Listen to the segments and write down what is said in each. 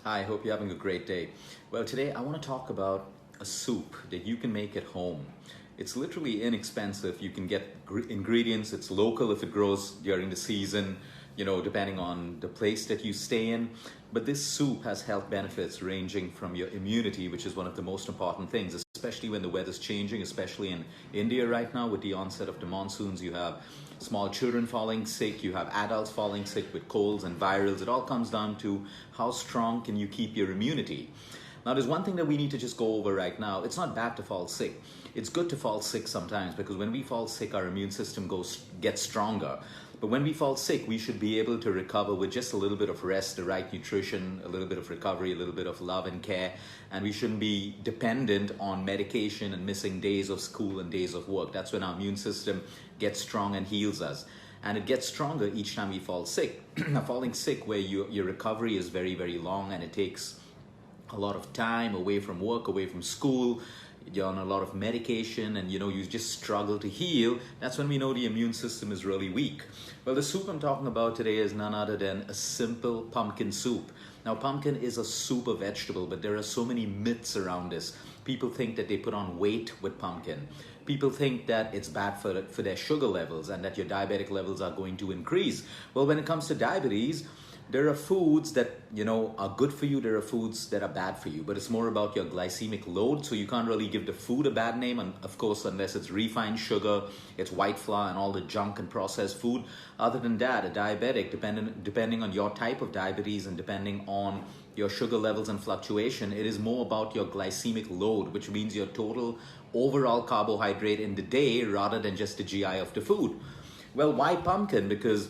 Hi, I hope you're having a great day. Well, today I want to talk about a soup that you can make at home. It's literally inexpensive. You can get ingredients, it's local if it grows during the season, depending on the place that you stay in. But this soup has health benefits ranging from your immunity, which is one of the most important things, especially when the weather's changing, especially in India right now with the onset of the monsoons. You have small children falling sick, you have adults falling sick with colds and virals. It all comes down to how strong can you keep your immunity. Now, there's one thing that we need to just go over right now. It's not bad to fall sick. It's good to fall sick sometimes because when we fall sick, our immune system gets stronger. But when we fall sick, we should be able to recover with just a little bit of rest, the right nutrition, a little bit of recovery, a little bit of love and care. And we shouldn't be dependent on medication and missing days of school and days of work. That's when our immune system gets strong and heals us. And it gets stronger each time we fall sick. Now, falling sick where your recovery is very, very long and it takes a lot of time away from work, away from school, you're on a lot of medication and you just struggle to heal, that's when we know the immune system is really weak. Well, the soup I'm talking about today is none other than a simple pumpkin soup. Now, pumpkin is a super vegetable, but there are so many myths around this. People think that they put on weight with pumpkin. People think that it's bad for their sugar levels and that your diabetic levels are going to increase. Well, when it comes to diabetes, there are foods that are good for you, there are foods that are bad for you, but it's more about your glycemic load. So you can't really give the food a bad name, and of course, unless it's refined sugar, it's white flour and all the junk and processed food. Other than that, a diabetic, depending on your type of diabetes and depending on your sugar levels and fluctuation, it is more about your glycemic load, which means your total overall carbohydrate in the day rather than just the GI of the food. Well, why pumpkin? Because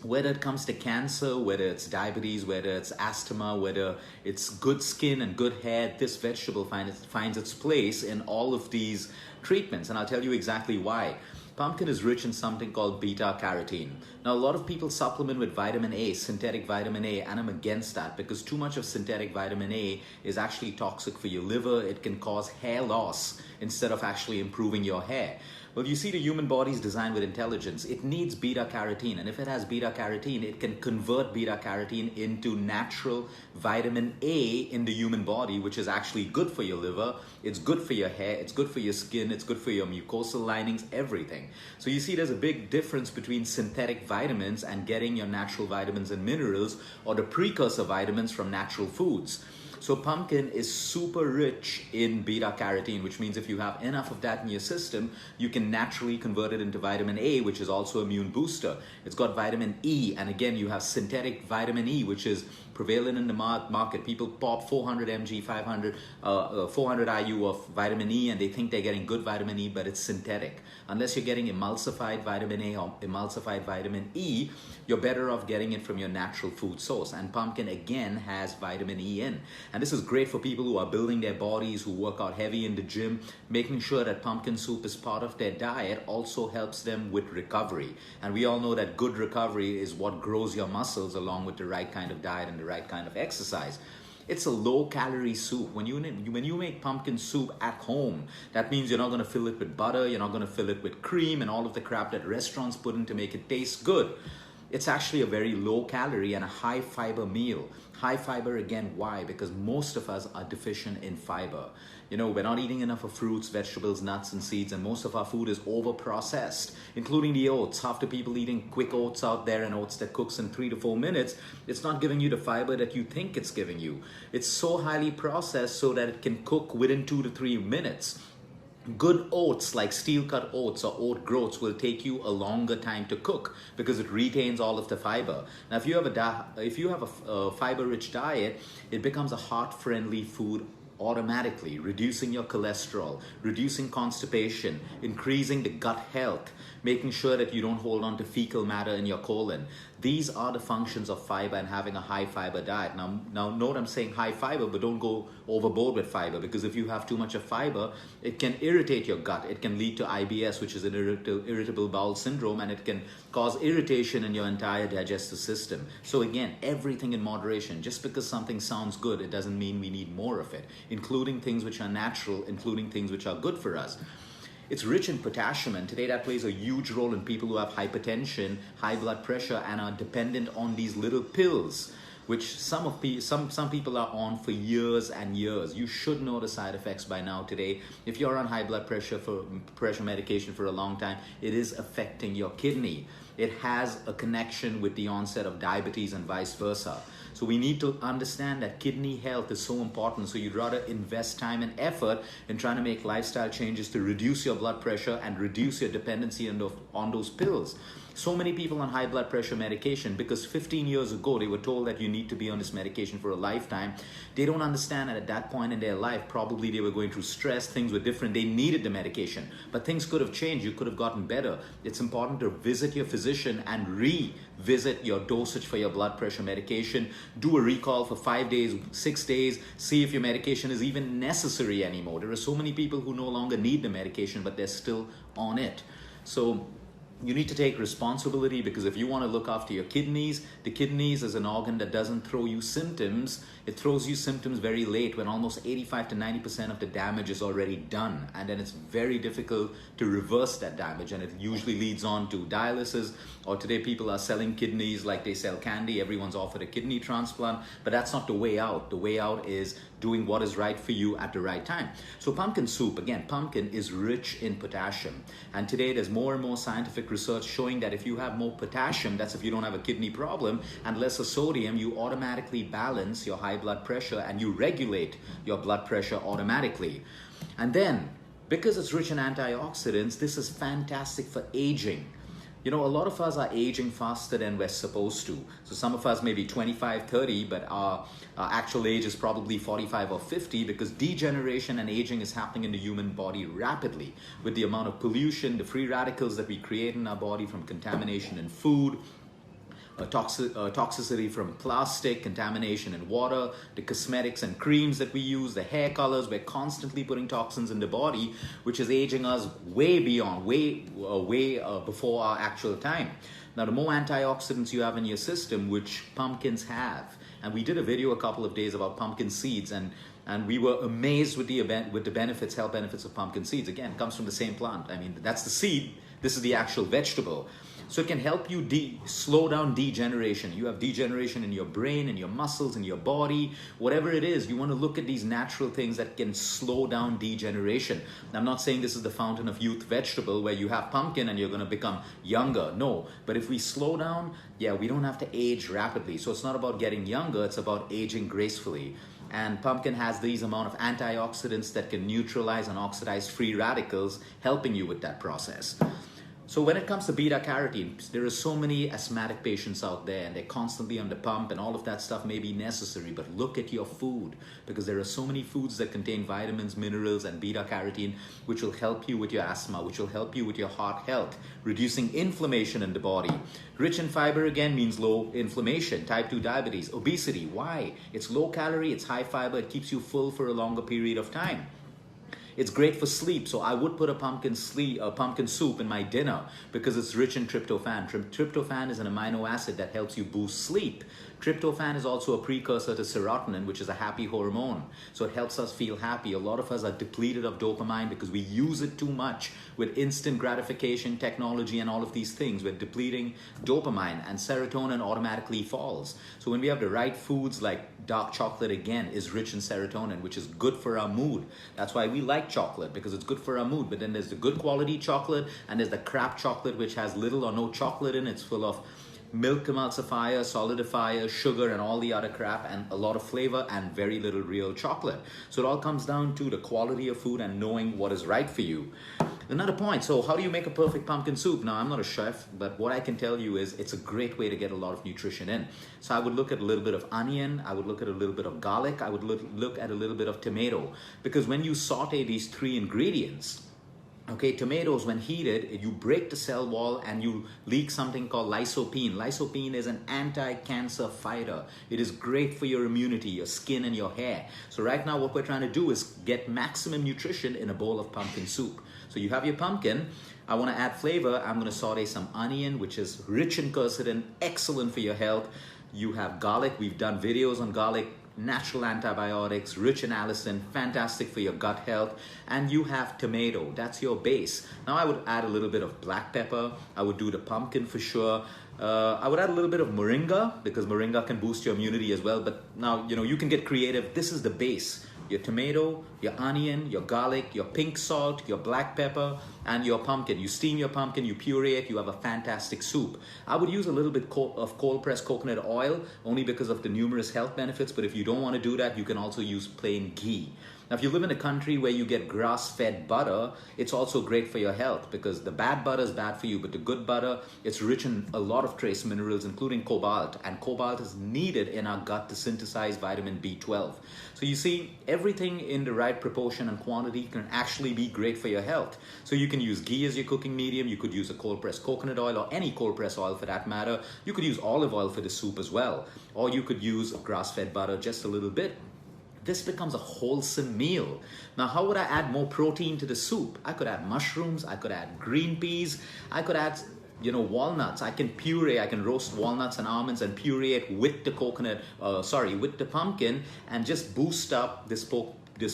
whether it comes to cancer, whether it's diabetes, whether it's asthma, whether it's good skin and good hair, this vegetable finds its place in all of these treatments. And I'll tell you exactly why. Pumpkin is rich in something called beta carotene. Now, a lot of people supplement with vitamin A, synthetic vitamin A, and I'm against that because too much of synthetic vitamin A is actually toxic for your liver. It can cause hair loss instead of actually improving your hair. Well, you see, the human body is designed with intelligence. It needs beta carotene, and if it has beta carotene, it can convert beta carotene into natural vitamin A in the human body, which is actually good for your liver. It's good for your hair. It's good for your skin. It's good for your mucosal linings, everything. So you see, there's a big difference between synthetic vitamins and getting your natural vitamins and minerals or the precursor vitamins from natural foods. So pumpkin is super rich in beta carotene, which means if you have enough of that in your system, you can naturally convert it into vitamin A, which is also immune booster. It's got vitamin E, and again, you have synthetic vitamin E, which is prevalent in the market. People pop 400 mg, 400 IU of vitamin E, and they think they're getting good vitamin E, but it's synthetic. Unless you're getting emulsified vitamin A or emulsified vitamin E, you're better off getting it from your natural food source. And pumpkin, again, has vitamin E in. And this is great for people who are building their bodies, who work out heavy in the gym. Making sure that pumpkin soup is part of their diet also helps them with recovery. And we all know that good recovery is what grows your muscles along with the right kind of diet and the right kind of exercise. It's a low-calorie soup. When you make pumpkin soup at home, that means you're not going to fill it with butter, you're not going to fill it with cream and all of the crap that restaurants put in to make it taste good. It's actually a very low-calorie and a high-fiber meal. High fiber, again, why? Because most of us are deficient in fiber. We're not eating enough of fruits, vegetables, nuts, and seeds, and most of our food is over-processed, including the oats. Half the people eating quick oats out there and oats that cooks in 3 to 4 minutes, it's not giving you the fiber that you think it's giving you. It's so highly processed so that it can cook within 2 to 3 minutes. Good oats like steel cut oats or oat groats will take you a longer time to cook because it retains all of the fiber. Now, if you have a fiber-rich diet, it becomes a heart-friendly food automatically, reducing your cholesterol, reducing constipation, increasing the gut health, making sure that you don't hold on to fecal matter in your colon. These are the functions of fiber and having a high fiber diet. Now note I'm saying high fiber, but don't go overboard with fiber, because if you have too much of fiber, it can irritate your gut. It can lead to IBS, which is an irritable bowel syndrome, and it can cause irritation in your entire digestive system. So again, everything in moderation. Just because something sounds good, it doesn't mean we need more of it, including things which are natural, including things which are good for us. It's rich in potassium, and today that plays a huge role in people who have hypertension, high blood pressure, and are dependent on these little pills. which some people are on for years and years. You should know the side effects by now today. If you're on high blood pressure medication for a long time, it is affecting your kidney. It has a connection with the onset of diabetes and vice versa. So we need to understand that kidney health is so important. So you'd rather invest time and effort in trying to make lifestyle changes to reduce your blood pressure and reduce your dependency on those pills. So many people on high blood pressure medication, because 15 years ago they were told that you need to be on this medication for a lifetime. They don't understand that at that point in their life, probably they were going through stress, things were different, they needed the medication. But things could have changed, you could have gotten better. It's important to visit your physician and revisit your dosage for your blood pressure medication. Do a recall for 5 days, 6 days, see if your medication is even necessary anymore. There are so many people who no longer need the medication, but they're still on it. So you need to take responsibility, because if you want to look after your kidneys, the kidneys is an organ that doesn't throw you symptoms. It throws you symptoms very late, when almost 85 to 90% of the damage is already done. And then it's very difficult to reverse that damage. And it usually leads on to dialysis, or today people are selling kidneys like they sell candy. Everyone's offered a kidney transplant, but that's not the way out. The way out is doing what is right for you at the right time. So pumpkin soup, again, pumpkin is rich in potassium. And today there's more and more scientific research showing that if you have more potassium, that's if you don't have a kidney problem, and lesser sodium, you automatically balance your high blood pressure and you regulate your blood pressure automatically. And then, because it's rich in antioxidants, this is fantastic for aging. You know, a lot of us are aging faster than we're supposed to. So some of us may be 25, 30, but our actual age is probably 45 or 50, because degeneration and aging is happening in the human body rapidly with the amount of pollution, the free radicals that we create in our body from contamination in food, toxicity from plastic, contamination in water, the cosmetics and creams that we use, the hair colors. We're constantly putting toxins in the body, which is aging us way before our actual time. Now, the more antioxidants you have in your system, which pumpkins have, and we did a video a couple of days about pumpkin seeds, and we were amazed with the health benefits of pumpkin seeds. Again, it comes from the same plant. I mean, that's the seed. This is the actual vegetable. So it can help you slow down degeneration. You have degeneration in your brain, in your muscles, in your body, whatever it is. You want to look at these natural things that can slow down degeneration. I'm not saying this is the fountain of youth vegetable where you have pumpkin and you're going to become younger. No, but if we slow down, we don't have to age rapidly. So it's not about getting younger, it's about aging gracefully. And pumpkin has these amount of antioxidants that can neutralize and oxidize free radicals, helping you with that process. So when it comes to beta carotene, there are so many asthmatic patients out there and they're constantly on the pump, and all of that stuff may be necessary, but look at your food, because there are so many foods that contain vitamins, minerals, and beta carotene, which will help you with your asthma, which will help you with your heart health, reducing inflammation in the body. Rich in fiber, again, means low inflammation, type 2 diabetes, obesity. Why? It's low calorie, it's high fiber, it keeps you full for a longer period of time. It's great for sleep, so I would put a pumpkin soup in my dinner because it's rich in tryptophan. Tryptophan is an amino acid that helps you boost sleep. Tryptophan is also a precursor to serotonin, which is a happy hormone. So it helps us feel happy. A lot of us are depleted of dopamine because we use it too much with instant gratification, technology, and all of these things. We're depleting dopamine, and serotonin automatically falls. So when we have the right foods, like dark chocolate, again, is rich in serotonin, which is good for our mood. That's why we like chocolate, because it's good for our mood. But then there's the good quality chocolate, and there's the crap chocolate, which has little or no chocolate in it. It's full of milk emulsifier, solidifier, sugar, and all the other crap, and a lot of flavor and very little real chocolate. So it all comes down to the quality of food and knowing what is right for you. Another point, so how do you make a perfect pumpkin soup? Now, I'm not a chef, but what I can tell you is it's a great way to get a lot of nutrition in. So I would look at a little bit of onion, I would look at a little bit of garlic, I would look at a little bit of tomato, because when you saute these three ingredients, okay, tomatoes, when heated, you break the cell wall and you leak something called lycopene. Lycopene is an anti-cancer fighter. It is great for your immunity, your skin, and your hair. So right now what we're trying to do is get maximum nutrition in a bowl of pumpkin soup. So you have your pumpkin. I want to add flavor. I'm going to saute some onion, which is rich in quercetin, excellent for your health. You have garlic. We've done videos on garlic. Natural antibiotics, rich in allicin, fantastic for your gut health. And you have tomato, that's your base. Now I would add a little bit of black pepper. I would do the pumpkin for sure. I would add a little bit of moringa because moringa can boost your immunity as well. But now, you can get creative. This is the base. Your tomato, your onion, your garlic, your pink salt, your black pepper, and your pumpkin. You steam your pumpkin, you puree it, you have a fantastic soup. I would use a little bit of cold-pressed coconut oil only because of the numerous health benefits, but if you don't want to do that, you can also use plain ghee. Now, if you live in a country where you get grass-fed butter, it's also great for your health because the bad butter is bad for you, but the good butter, it's rich in a lot of trace minerals, including cobalt, and cobalt is needed in our gut to synthesize vitamin B12. So you see, everything in the right proportion and quantity can actually be great for your health. So you can use ghee as your cooking medium, you could use a cold-pressed coconut oil or any cold-pressed oil for that matter. You could use olive oil for the soup as well, or you could use grass-fed butter just a little bit. This becomes a wholesome meal. Now, how would I add more protein to the soup? I could add mushrooms, I could add green peas, I could add walnuts. I can roast walnuts and almonds and puree it with the with the pumpkin and just boost up this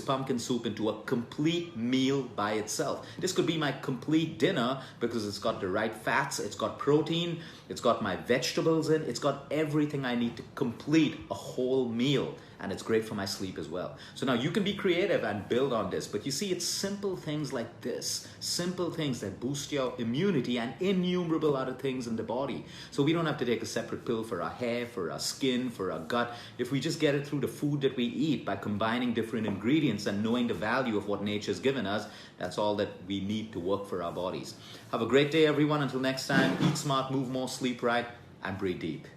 pumpkin soup into a complete meal by itself. This could be my complete dinner because it's got the right fats, it's got protein, it's got my vegetables in, it's got everything I need to complete a whole meal. And it's great for my sleep as well. So now you can be creative and build on this, but you see, it's simple things like this, simple things that boost your immunity and innumerable other things in the body. So we don't have to take a separate pill for our hair, for our skin, for our gut. If we just get it through the food that we eat by combining different ingredients and knowing the value of what nature's given us, that's all that we need to work for our bodies. Have a great day, everyone. Until next time, eat smart, move more, sleep right, and breathe deep.